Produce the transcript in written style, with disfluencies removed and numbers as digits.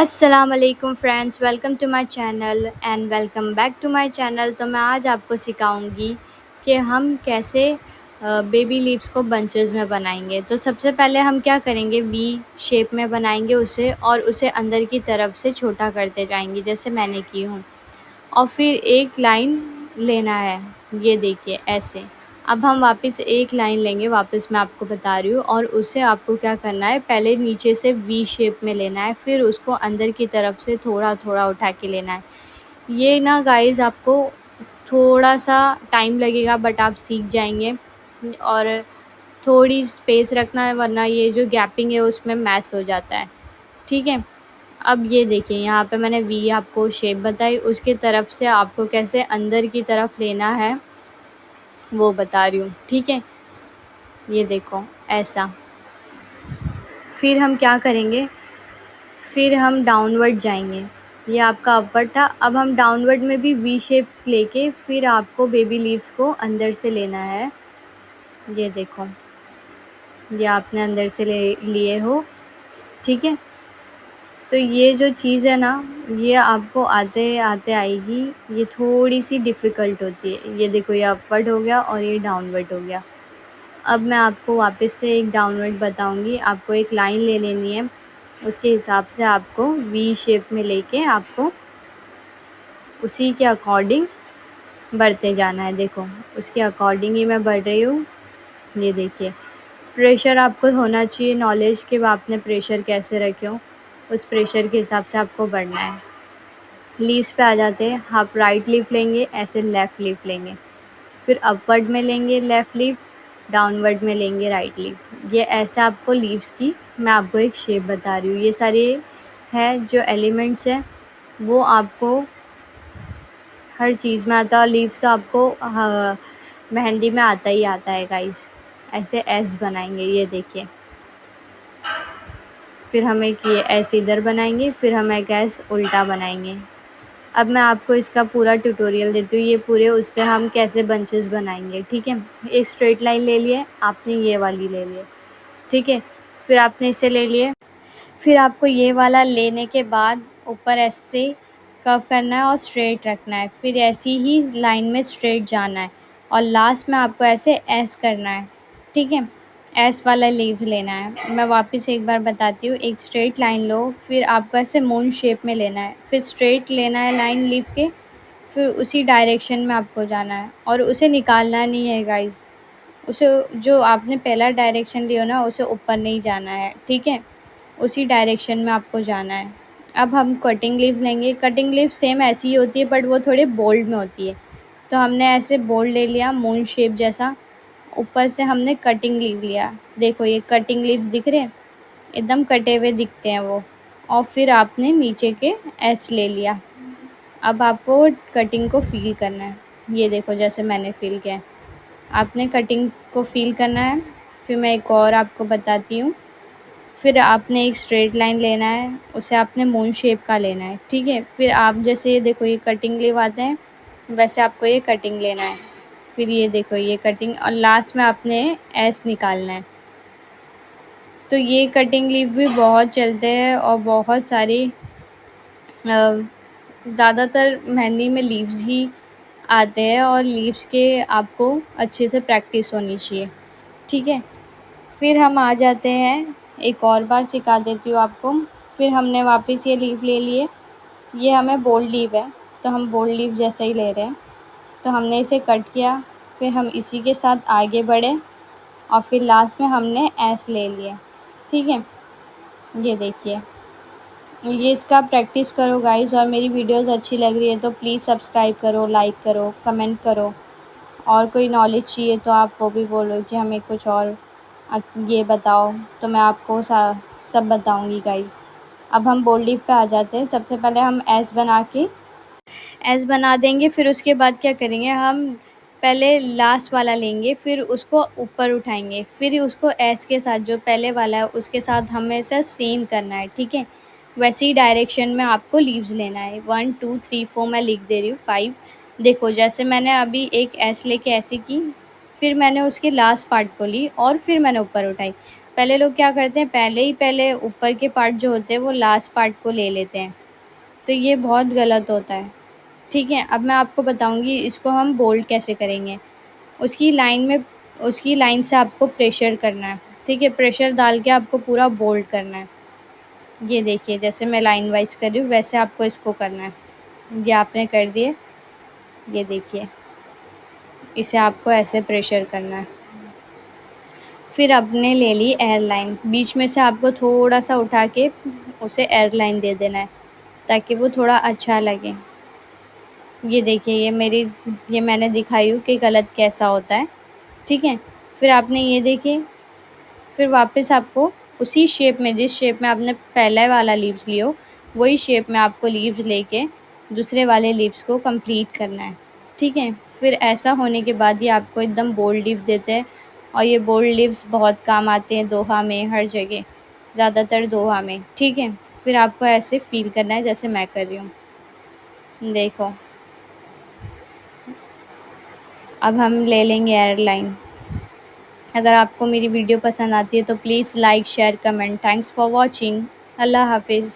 अस्सलाम वालेकुम friends, welcome to my channel and welcome back to my channel. तो मैं आज आपको सिखाऊंगी कि हम कैसे बेबी लीव्स को बंचेस में बनाएंगे। तो सबसे पहले हम क्या करेंगे, वी शेप में बनाएंगे उसे और उसे अंदर की तरफ से छोटा करते जाएंगे जैसे मैंने की हूँ। और फिर एक लाइन लेना है, ये देखिए ऐसे। अब हम वापस एक लाइन लेंगे, वापस मैं आपको बता रही हूँ, और उसे आपको क्या करना है, पहले नीचे से वी शेप में लेना है, फिर उसको अंदर की तरफ से थोड़ा थोड़ा उठा के लेना है। ये ना गाइस आपको थोड़ा सा टाइम लगेगा बट आप सीख जाएंगे। और थोड़ी स्पेस रखना है वरना ये जो गैपिंग है उसमें मैस हो जाता है। ठीक है। अब ये देखिए यहाँ पे मैंने वी आपको शेप बताई, उसके तरफ से आपको कैसे अंदर की तरफ लेना है वो बता रही हूँ। ठीक है, ये देखो ऐसा। फिर हम क्या करेंगे, फिर हम डाउनवर्ड जाएंगे। ये आपका अपवर्ड था, अब हम डाउनवर्ड में भी वी शेप लेके फिर आपको बेबी लीव्स को अंदर से लेना है। ये देखो, ये आपने अंदर से ले लिए हो। ठीक है। तो ये जो चीज़ है ना, ये आपको आते आते आएगी, ये थोड़ी सी डिफ़िकल्ट होती है। ये देखो, ये अपवर्ड हो गया और ये डाउनवर्ड हो गया। अब मैं आपको वापस से एक डाउनवर्ड बताऊंगी। आपको एक लाइन ले लेनी है, उसके हिसाब से आपको वी शेप में लेके आपको उसी के अकॉर्डिंग बढ़ते जाना है। देखो, उसके अकॉर्डिंग ही मैं बढ़ रही हूँ। ये देखिए, प्रेशर आपको होना चाहिए, नॉलेज कि आपने प्रेशर कैसे रखे हो, उस प्रेशर के हिसाब से आपको बढ़ना है। लीव्स पे आ जाते हैं। आप राइट लीफ लेंगे, ऐसे लेफ़्ट लीफ लेंगे, फिर अपवर्ड में लेंगे लेफ़्ट लीफ, डाउनवर्ड में लेंगे राइट लीफ। ये ऐसा आपको लीव्स की मैं आपको एक शेप बता रही हूँ। ये सारे है जो एलिमेंट्स हैं वो आपको हर चीज़ में आता है, और लीव्स तो आपको मेहंदी में आता ही आता है गाइस। ऐसे एस बनाएंगे, ये देखिए। फिर हम एक ये ऐसे इधर बनाएंगे, फिर हम एक ऐस उल्टा बनाएंगे। अब मैं आपको इसका पूरा ट्यूटोरियल देती हूँ, ये पूरे उससे हम कैसे बंचेस बनाएंगे। ठीक है। एक स्ट्रेट लाइन ले लिए आपने, ये वाली ले लिए। ठीक है। फिर आपने इसे ले लिए, फिर आपको ये वाला लेने के बाद ऊपर ऐसे कर्व करना है और स्ट्रेट रखना है, फिर ऐसी ही लाइन में स्ट्रेट जाना है और लास्ट में आपको ऐसे एस करना है। ठीक है। एस वाला लीव लेना है। मैं वापस एक बार बताती हूँ, एक स्ट्रेट लाइन लो, फिर आपको ऐसे मून शेप में लेना है, फिर स्ट्रेट लेना है लाइन लीव के, फिर उसी डायरेक्शन में आपको जाना है और उसे निकालना नहीं है गाइस। उसे जो आपने पहला डायरेक्शन लिया ना, उसे ऊपर नहीं जाना है। ठीक है, उसी डायरेक्शन में आपको जाना है। अब हम कटिंग लीफ लेंगे। कटिंग लीफ सेम ऐसी ही होती है बट वो थोड़े बोल्ड में होती है। तो हमने ऐसे बोल्ड ले लिया, मून शेप जैसा। ऊपर से हमने कटिंग लीफ लिया। देखो, ये कटिंग लीव्स दिख रहे हैं, एकदम कटे हुए दिखते हैं वो। और फिर आपने नीचे के एस ले लिया। अब आपको कटिंग को फील करना है। ये देखो, जैसे मैंने फील किया है, आपने कटिंग को फील करना है। फिर मैं एक और आपको बताती हूँ। फिर आपने एक स्ट्रेट लाइन लेना है, उसे आपने मून शेप का लेना है। ठीक है। फिर आप जैसे ये देखो, ये कटिंग लीव आते हैं, वैसे आपको ये कटिंग लेना है। फिर ये देखो, ये कटिंग, और लास्ट में आपने एस निकालना है। तो ये कटिंग लीव भी बहुत चलते हैं और बहुत सारी ज़्यादातर मेहंदी में लीव्स ही आते हैं, और लीव्स के आपको अच्छे से प्रैक्टिस होनी चाहिए। ठीक है। फिर हम आ जाते हैं, एक और बार सिखा देती हूँ आपको। फिर हमने वापस ये लीव ले लिए। ये हमें बोल्ड लीव है तो हम बोल्ड लीव जैसा ही ले रहे हैं। तो हमने इसे कट किया, फिर हम इसी के साथ आगे बढ़े और फिर लास्ट में हमने एस ले लिया। ठीक है। ये देखिए, ये इसका प्रैक्टिस करो गाइस, और मेरी वीडियोस अच्छी लग रही है तो प्लीज़ सब्सक्राइब करो, लाइक करो, कमेंट करो। और कोई नॉलेज चाहिए तो आप वो भी बोलो कि हमें कुछ और ये बताओ, तो मैं आपको सब बताऊंगी गाइस। अब हम बोल्ड लीफ पे आ जाते हैं। सबसे पहले हम एस बना देंगे। फिर उसके बाद क्या करेंगे, हम पहले लास्ट वाला लेंगे, फिर उसको ऊपर उठाएंगे, फिर उसको एस के साथ जो पहले वाला है उसके साथ हमें ऐसा सेम करना है। ठीक है। वैसे ही डायरेक्शन में आपको लीव्स लेना है। 1 2 3 4 मैं लिख दे रही हूँ, 5। देखो, जैसे मैंने अभी एक एस लेके ऐसे की, फिर मैंने उसके लास्ट पार्ट को ली और फिर मैंने ऊपर उठाई। पहले लोग क्या करते हैं, पहले ऊपर के पार्ट जो होते हैं वो लास्ट पार्ट को ले लेते हैं, तो ये बहुत गलत होता है। ठीक है, अब मैं आपको बताऊंगी इसको हम बोल्ड कैसे करेंगे। उसकी लाइन में उसकी लाइन से आपको प्रेशर करना है। ठीक है, प्रेशर डाल के आपको पूरा बोल्ड करना है। ये देखिए, जैसे मैं लाइन वाइज कर रही हूँ वैसे आपको इसको करना है। ये आपने कर दिए, ये देखिए, इसे आपको ऐसे प्रेशर करना है। फिर आपने ले ली एयरलाइन, बीच में से आपको थोड़ा सा उठा के उसे एयरलाइन दे देना है ताकि वो थोड़ा अच्छा लगे। ये देखिए, ये मैंने दिखाई हूँ कि गलत कैसा होता है। ठीक है, फिर आपने ये देखिए, फिर वापस आपको उसी शेप में, जिस शेप में आपने पहला वाला लीव्स लियो, वही शेप में आपको लीव्स लेके दूसरे वाले लीव्स को कंप्लीट करना है। ठीक है, फिर ऐसा होने के बाद ये आपको एकदम बोल्ड लीव देते हैं, और ये बोल्ड लीव्स बहुत काम आते हैं दोहा में, हर जगह, ज़्यादातर दोहा में। ठीक है, फिर आपको ऐसे फील करना है जैसे मैं कर रही हूँ। देखो, अब हम ले लेंगे एयरलाइन। अगर आपको मेरी वीडियो पसंद आती है तो please like, share, comment. Thanks for watching. Allah हाफिज़।